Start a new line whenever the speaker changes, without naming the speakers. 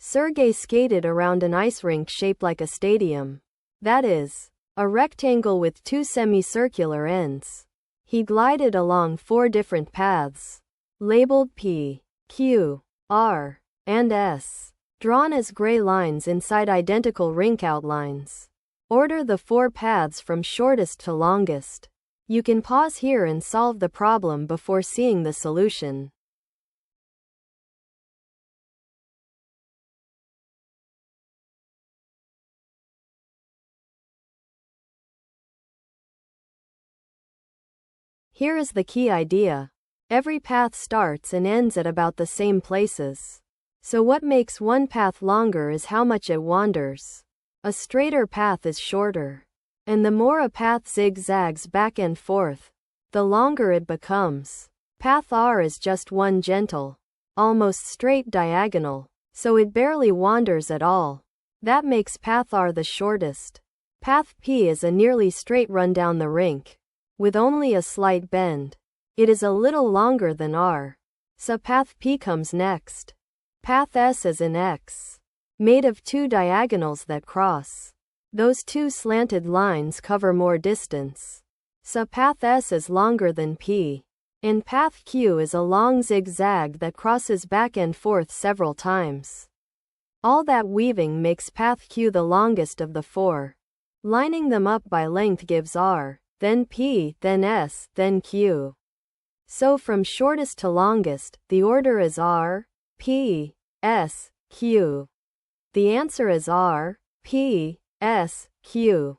Sergey skated around an ice rink shaped like a stadium. That is, a rectangle with two semicircular ends. He glided along 4 different paths, labeled P, Q, R, and S, drawn as gray lines inside identical rink outlines. Order the 4 paths from shortest to longest. You can pause here and solve the problem before seeing the solution. Here is the key idea. Every path starts and ends at about the same places. So what makes one path longer is how much it wanders. A straighter path is shorter. And the more a path zigzags back and forth, the longer it becomes. Path R is just one gentle, almost straight diagonal, so it barely wanders at all. That makes path R the shortest. Path P is a nearly straight run down the rink, with only a slight bend. It is a little longer than R. So path P comes next. Path S is an X, made of 2 diagonals that cross. Those 2 slanted lines cover more distance. So path S is longer than P. And path Q is a long zigzag that crosses back and forth several times. All that weaving makes path Q the longest of the 4. Lining them up by length gives R, then P, then S, then Q. So from shortest to longest, the order is R, P, S, Q. The answer is R, P, S, Q.